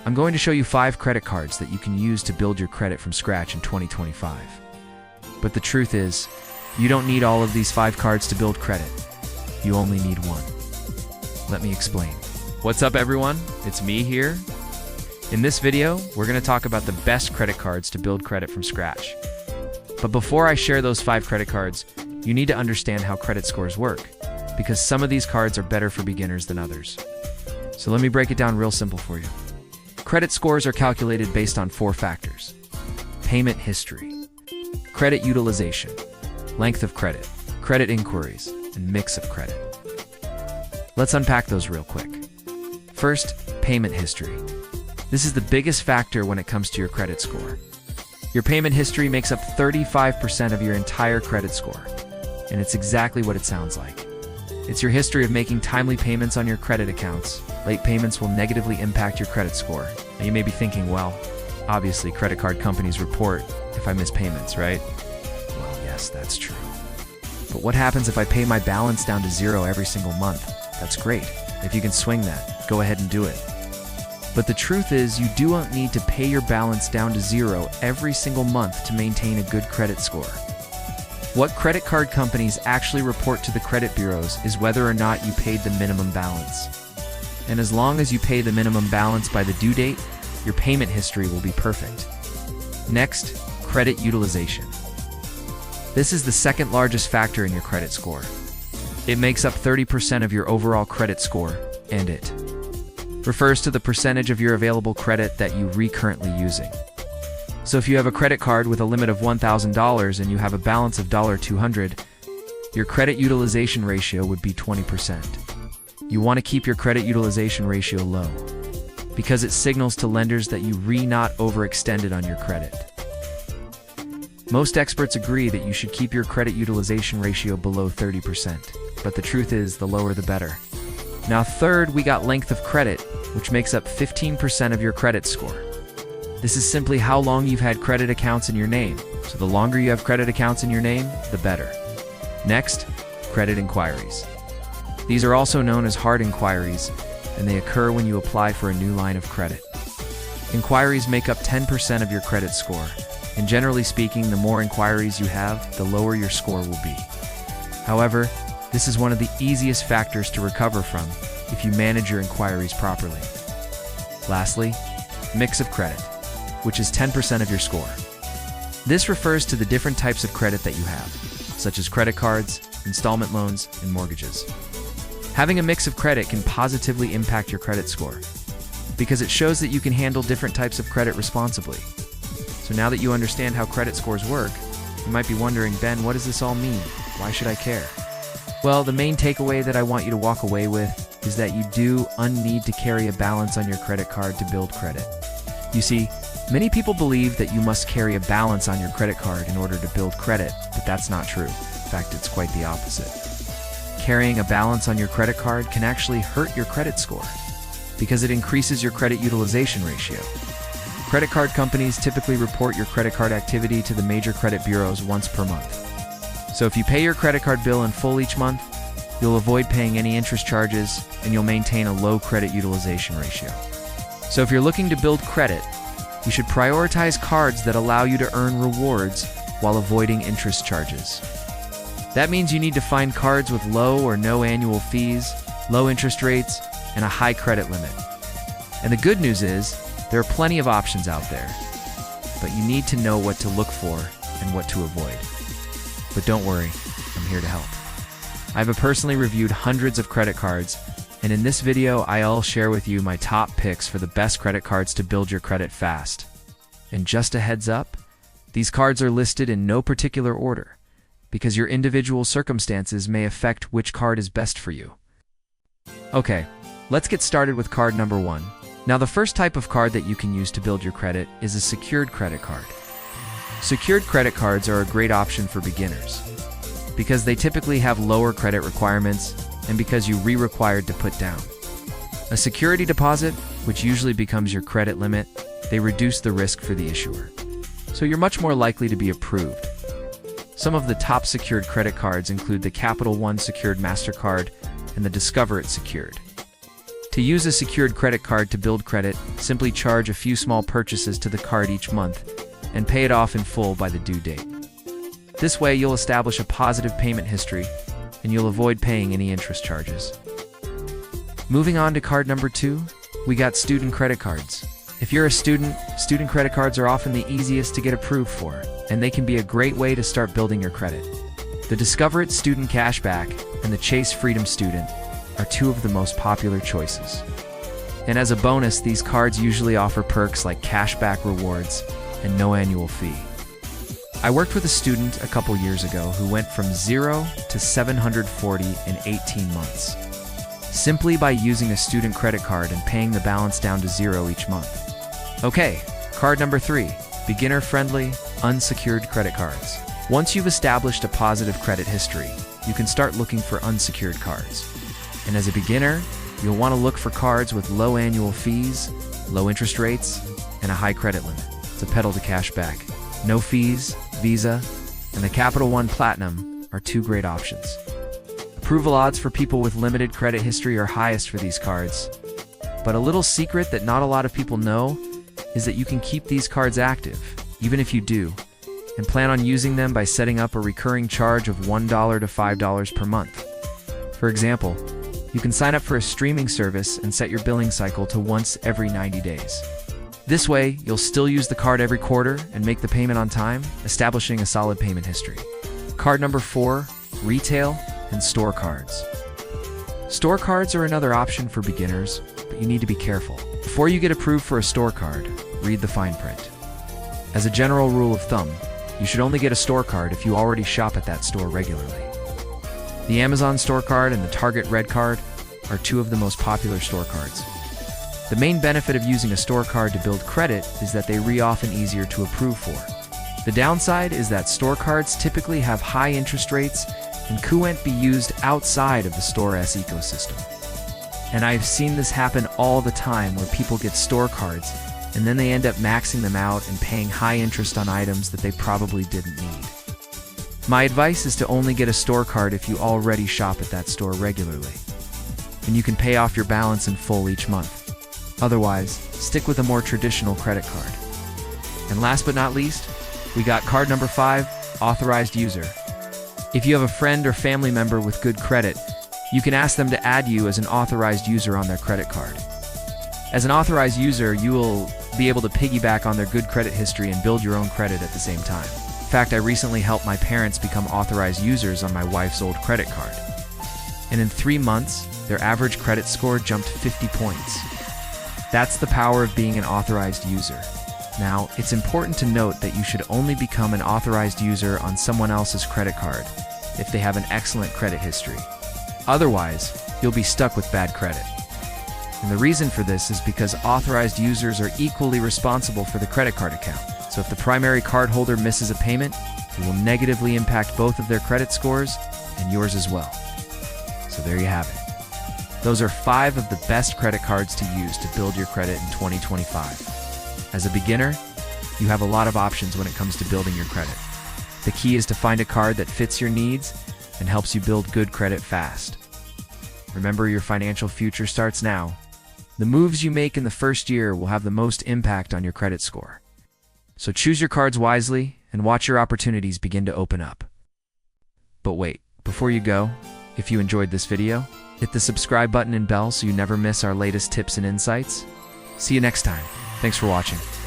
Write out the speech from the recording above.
I'm going to show you 5 credit cards that you can use to build your credit from scratch in 2025. But the truth is, you don't need all of these 5 cards to build credit. You only need one. Let me explain. What's up, everyone? It's me here. In this video, we're going to talk about the best credit cards to build credit from scratch. But before I share those 5 credit cards, you need to understand how credit scores work, because some of these cards are better for beginners than others. So let me break it down real simple for you. Credit scores are calculated based on 4 factors: payment history, credit utilization, length of credit, credit inquiries, and mix of credit. Let's unpack those real quick. First, payment history. This is the biggest factor when it comes to your credit score. Your payment history makes up 35% of your entire credit score, and it's exactly what it sounds like. It's your history of making timely payments on your credit accounts. Late payments will negatively impact your credit score. Now you may be thinking, well, obviously credit card companies report if I miss payments, right? Well, yes, that's true. But what happens if I pay my balance down to 0 every single month? That's great. If you can swing that, go ahead and do it. But the truth is, you don't need to pay your balance down to 0 every single month to maintain a good credit score. What credit card companies actually report to the credit bureaus is whether or not you paid the minimum balance. And as long as you pay the minimum balance by the due date, your payment history will be perfect. Next, credit utilization. This is the second largest factor in your credit score. It makes up 30% of your overall credit score, and it refers to the percentage of your available credit that you are currently using. So if you have a credit card with a limit of $1,000 and you have a balance of $200, your credit utilization ratio would be 20%. You want to keep your credit utilization ratio low, because it signals to lenders that you are not overextended on your credit. Most experts agree that you should keep your credit utilization ratio below 30%, but the truth is, the lower the better. Now third, we got length of credit, which makes up 15% of your credit score. This is simply how long you've had credit accounts in your name. So the longer you have credit accounts in your name, the better. Next, credit inquiries. These are also known as hard inquiries, and they occur when you apply for a new line of credit. Inquiries make up 10% of your credit score, and generally speaking, the more inquiries you have, the lower your score will be. However, this is one of the easiest factors to recover from if you manage your inquiries properly. Lastly, mix of credit, which is 10% of your score. This refers to the different types of credit that you have, such as credit cards, installment loans, and mortgages. Having a mix of credit can positively impact your credit score, because it shows that you can handle different types of credit responsibly. So now that you understand how credit scores work, you might be wondering, Ben, what does this all mean? Why should I care? Well, the main takeaway that I want you to walk away with is that you do need to carry a balance on your credit card to build credit. You see, many people believe that you must carry a balance on your credit card in order to build credit, but that's not true. In fact, it's quite the opposite. Carrying a balance on your credit card can actually hurt your credit score because it increases your credit utilization ratio. Credit card companies typically report your credit card activity to the major credit bureaus once per month. So if you pay your credit card bill in full each month, you'll avoid paying any interest charges and you'll maintain a low credit utilization ratio. So if you're looking to build credit, you should prioritize cards that allow you to earn rewards while avoiding interest charges. That means you need to find cards with low or no annual fees, low interest rates, and a high credit limit. And the good news is, there are plenty of options out there, but you need to know what to look for and what to avoid. But don't worry, I'm here to help. I've personally reviewed hundreds of credit cards, and in this video, I'll share with you my top picks for the best credit cards to build your credit fast. And just a heads up, these cards are listed in no particular order, because your individual circumstances may affect which card is best for you. Okay, let's get started with card number 1. Now, the first type of card that you can use to build your credit is a secured credit card. Secured credit cards are a great option for beginners, because they typically have lower credit requirements and because you're required to put down a security deposit, which usually becomes your credit limit. They reduce the risk for the issuer, so you're much more likely to be approved. Some of the top secured credit cards include the Capital One Secured MasterCard and the Discover It Secured. To use a secured credit card to build credit, simply charge a few small purchases to the card each month and pay it off in full by the due date. This way, you'll establish a positive payment history and you'll avoid paying any interest charges. Moving on to card number 2, we got student credit cards. If you're a student credit cards are often the easiest to get approved for, and they can be a great way to start building your credit. The Discover It Student Cashback and the Chase Freedom Student are two of the most popular choices. And as a bonus, these cards usually offer perks like cashback rewards and no annual fee. I worked with a student a couple years ago who went from 0 to 740 in 18 months, simply by using a student credit card and paying the balance down to 0 each month. Okay, card number 3, beginner-friendly, unsecured credit cards. Once you've established a positive credit history, you can start looking for unsecured cards. And as a beginner, you'll want to look for cards with low annual fees, low interest rates, and a high credit limit. To pedal to cashback, no fees, Visa, and the Capital One Platinum are two great options. Approval odds for people with limited credit history are highest for these cards. But a little secret that not a lot of people know is that you can keep these cards active, even if you do, and plan on using them by setting up a recurring charge of $1 to $5 per month. For example, you can sign up for a streaming service and set your billing cycle to once every 90 days. This way, you'll still use the card every quarter and make the payment on time, establishing a solid payment history. Card number 4, retail and store cards. Store cards are another option for beginners, but you need to be careful. Before you get approved for a store card, read the fine print. As a general rule of thumb, you should only get a store card if you already shop at that store regularly. The Amazon store card and the Target Red card are two of the most popular store cards. The main benefit of using a store card to build credit is that they are often easier to approve for. The downside is that store cards typically have high interest rates and can't be used outside of the store's ecosystem. And I've seen this happen all the time where people get store cards and then they end up maxing them out and paying high interest on items that they probably didn't need. My advice is to only get a store card if you already shop at that store regularly, and you can pay off your balance in full each month. Otherwise, stick with a more traditional credit card. And last but not least, we got card number 5, authorized user. If you have a friend or family member with good credit, you can ask them to add you as an authorized user on their credit card. As an authorized user, you will be able to piggyback on their good credit history and build your own credit at the same time. In fact, I recently helped my parents become authorized users on my wife's old credit card. And in 3 months, their average credit score jumped 50 points. That's the power of being an authorized user. Now, it's important to note that you should only become an authorized user on someone else's credit card if they have an excellent credit history. Otherwise, you'll be stuck with bad credit. And the reason for this is because authorized users are equally responsible for the credit card account. So if the primary cardholder misses a payment, it will negatively impact both of their credit scores and yours as well. So there you have it. Those are 5 of the best credit cards to use to build your credit in 2025. As a beginner, you have a lot of options when it comes to building your credit. The key is to find a card that fits your needs and helps you build good credit fast. Remember, your financial future starts now. The moves you make in the first year will have the most impact on your credit score. So choose your cards wisely and watch your opportunities begin to open up. But wait, before you go, if you enjoyed this video, hit the subscribe button and bell so you never miss our latest tips and insights. See you next time. Thanks for watching.